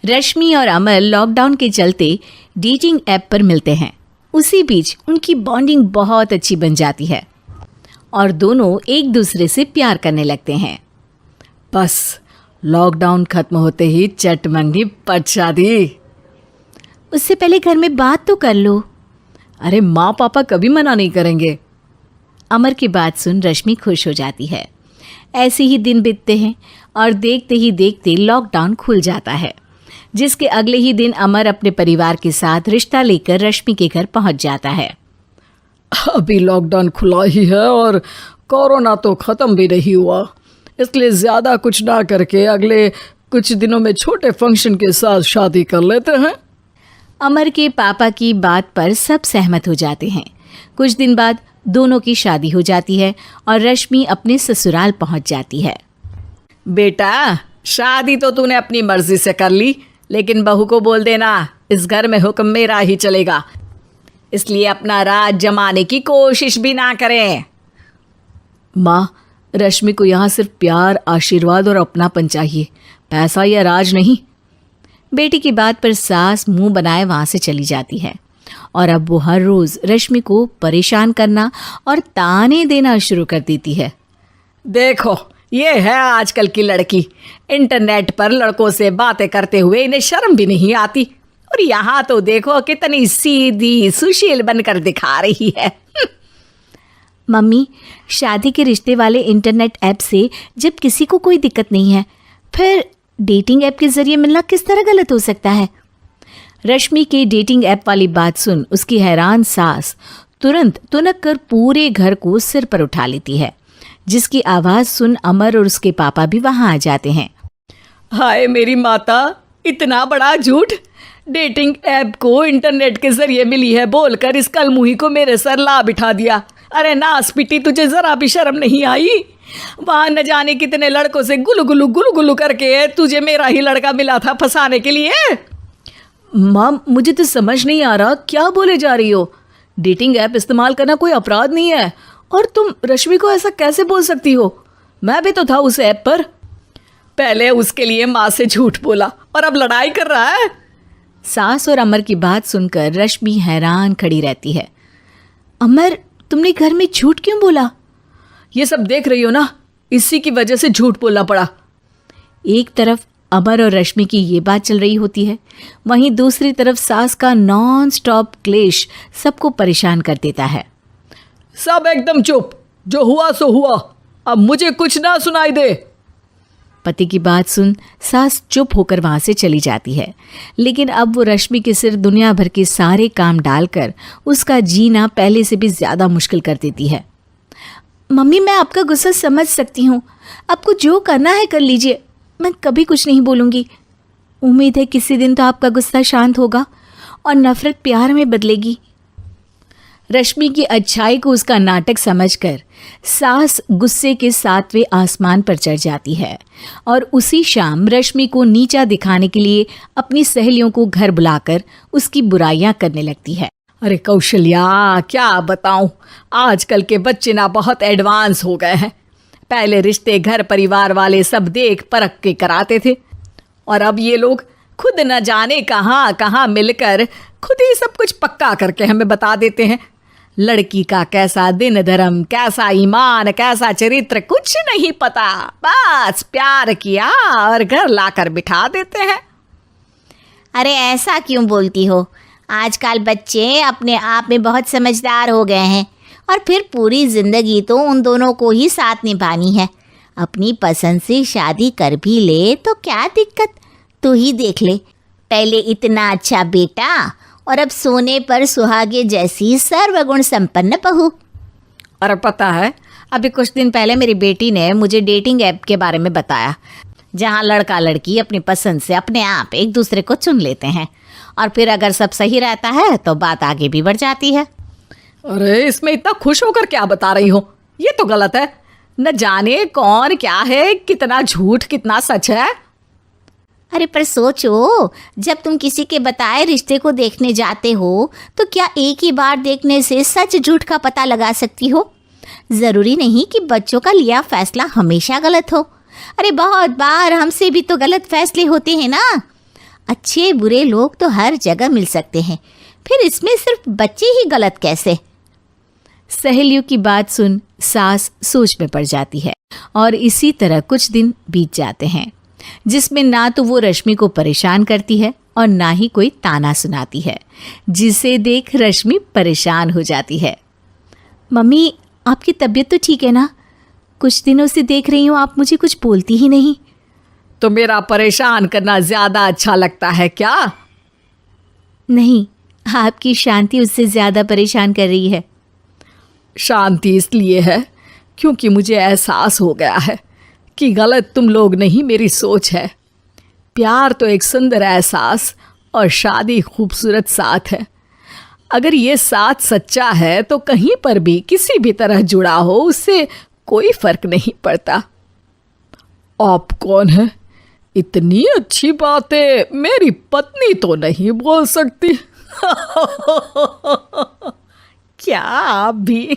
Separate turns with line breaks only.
रश्मि और अमर लॉकडाउन के चलते डेटिंग ऐप पर मिलते हैं। उसी बीच उनकी बॉन्डिंग बहुत अच्छी बन जाती है और दोनों एक दूसरे से प्यार करने लगते हैं।
बस लॉकडाउन खत्म होते ही चट मंगी पट शादी।
उससे पहले घर में बात तो कर लो।
अरे माँ पापा कभी मना नहीं करेंगे।
अमर की बात सुन रश्मि खुश हो जाती है। ऐसे ही दिन बीतते हैं और देखते ही देखते लॉकडाउन खुल जाता है, जिसके अगले ही दिन अमर अपने परिवार के साथ रिश्ता लेकर रश्मि के घर पहुंच जाता है।
अभी लॉकडाउन खुला ही है और कोरोना तो ख़त्म भी नहीं हुआ, इसलिए ज़्यादा कुछ ना करके अगले कुछ दिनों में छोटे फंक्शन के साथ शादी कर लेते हैं।
अमर के पापा की बात पर सब सहमत हो जाते हैं। कुछ दिन बाद दोनों की शादी हो जाती है और रश्मि अपने ससुराल पहुंच जाती है।
बेटा, शादी तो तूने अपनी मर्जी से कर ली, लेकिन बहू को बोल देना इस घर में हुक्म मेरा ही चलेगा, इसलिए अपना राज जमाने की कोशिश भी ना करें।
माँ, रश्मि को यहाँ सिर्फ प्यार, आशीर्वाद और अपनापन चाहिए, पैसा या राज नहीं। बेटी की बात पर सास मुंह बनाए वहाँ से चली जाती है और अब वो हर रोज़ रश्मि को परेशान करना और ताने देना शुरू कर देती है।
देखो, ये है आजकल की लड़की, इंटरनेट पर लड़कों से बातें करते हुए इन्हें शर्म भी नहीं आती, और यहाँ तो देखो कितनी सीधी सुशील बनकर दिखा रही है।
मम्मी, शादी के रिश्ते वाले इंटरनेट ऐप से जब किसी को कोई दिक्कत नहीं है, फिर डेटिंग ऐप के जरिए मिलना किस तरह गलत हो सकता है? रश्मि के डेटिंग ऐप वाली बात सुन उसकी हैरान सास तुरंत तुनक कर पूरे घर को सिर पर उठा लेती है, जिसकी आवाज़ सुन अमर और उसके पापा भी वहाँ आ जाते हैं।
हाय मेरी माता, इतना बड़ा झूठ! डेटिंग ऐप को इंटरनेट के जरिए मिली है बोलकर इस कलमुही को मेरे सर ला बिठा दिया। अरे नास पिटी, तुझे जरा भी शर्म नहीं आई? वहाँ न जाने कितने लड़कों से गुलू गुलू करके तुझे मेरा ही लड़का मिला था फंसाने के लिए।
माँ, मुझे तो समझ नहीं आ रहा क्या बोले जा रही हो। डेटिंग ऐप इस्तेमाल करना कोई अपराध नहीं है, और तुम रश्मि को ऐसा कैसे बोल सकती हो? मैं भी तो था उस ऐप पर।
पहले उसके लिए माँ से झूठ बोला और अब लड़ाई कर रहा है।
सास और अमर की बात सुनकर रश्मि हैरान खड़ी रहती है। अमर, तुमने घर में झूठ क्यों बोला?
ये सब देख रही हो ना, इसी की वजह से झूठ बोलना पड़ा।
एक तरफ अमर और रश्मि की ये बात चल रही होती है, वहीं दूसरी तरफ सास का नॉन स्टॉप क्लेश सबको परेशान कर देता है।
सब एकदम चुप, जो हुआ सो हुआ, अब मुझे कुछ ना सुनाई दे।
पति की बात सुन सास चुप होकर वहाँ से चली जाती है, लेकिन अब वो रश्मि के सिर दुनिया भर के सारे काम डालकर उसका जीना पहले से भी ज़्यादा मुश्किल कर देती है। मम्मी, मैं आपका गुस्सा समझ सकती हूँ, आपको जो करना है कर लीजिए, मैं कभी कुछ नहीं बोलूँगी। उम्मीद है किसी दिन तो आपका गुस्सा शांत होगा और नफ़रत प्यार में बदलेगी। रश्मि की अच्छाई को उसका नाटक समझकर सास गुस्से के 7वें आसमान पर चढ़ जाती है और उसी शाम रश्मि को नीचा दिखाने के लिए अपनी सहेलियों को घर बुलाकर उसकी बुराइयां करने लगती है।
अरे कौशल्या, क्या बताऊं, आजकल के बच्चे ना बहुत एडवांस हो गए हैं। पहले रिश्ते घर परिवार वाले सब देख परख के कराते थे, और अब ये लोग खुद न जाने कहाँ कहाँ मिलकर खुद ही सब कुछ पक्का करके हमें बता देते हैं। लड़की का कैसा दिन धर्म, कैसा ईमान, कैसा चरित्र कुछ नहीं पता, बस प्यार किया और घर लाकर बिठा देते हैं।
अरे ऐसा क्यों बोलती हो? आजकल बच्चे अपने आप में बहुत समझदार हो गए हैं, और फिर पूरी ज़िंदगी तो उन दोनों को ही साथ निभानी है। अपनी पसंद से शादी कर भी ले तो क्या दिक्कत? तू ही देख ले, पहले इतना अच्छा बेटा और अब सोने पर सुहागे जैसी सर्वगुण संपन्न बहू।
और पता है, अभी कुछ दिन पहले मेरी बेटी ने मुझे डेटिंग ऐप के बारे में बताया, जहाँ लड़का लड़की अपनी पसंद से अपने आप एक दूसरे को चुन लेते हैं, और फिर अगर सब सही रहता है तो बात आगे भी बढ़ जाती है।
अरे इसमें इतना खुश होकर क्या बता रही हो? ये तो गलत है। न जाने कौन क्या है, कितना झूठ कितना सच है।
अरे पर सोचो, जब तुम किसी के बताए रिश्ते को देखने जाते हो तो क्या एक ही बार देखने से सच झूठ का पता लगा सकती हो? ज़रूरी नहीं कि बच्चों का लिया फैसला हमेशा गलत हो। अरे बहुत बार हमसे भी तो गलत फैसले होते हैं ना। अच्छे बुरे लोग तो हर जगह मिल सकते हैं, फिर इसमें सिर्फ बच्चे ही गलत कैसे?
सहेलियों की बात सुन सास सोच में पड़ जाती है और इसी तरह कुछ दिन बीत जाते हैं, जिसमें ना तो वो रश्मि को परेशान करती है और ना ही कोई ताना सुनाती है, जिसे देख रश्मि परेशान हो जाती है। मम्मी, आपकी तबीयत तो ठीक है ना? कुछ दिनों से देख रही हूँ आप मुझे कुछ बोलती ही नहीं।
तो मेरा परेशान करना ज्यादा अच्छा लगता है क्या?
नहीं, आपकी शांति उससे ज्यादा परेशान कर रही है।
शांति इसलिए है क्योंकि मुझे एहसास हो गया है कि गलत तुम लोग नहीं, मेरी सोच है। प्यार तो एक सुंदर एहसास और शादी खूबसूरत साथ है। अगर ये साथ सच्चा है तो कहीं पर भी किसी भी तरह जुड़ा हो, उससे कोई फर्क नहीं पड़ता। आप कौन है? इतनी अच्छी बातें मेरी पत्नी तो नहीं बोल सकती। क्या आप भी?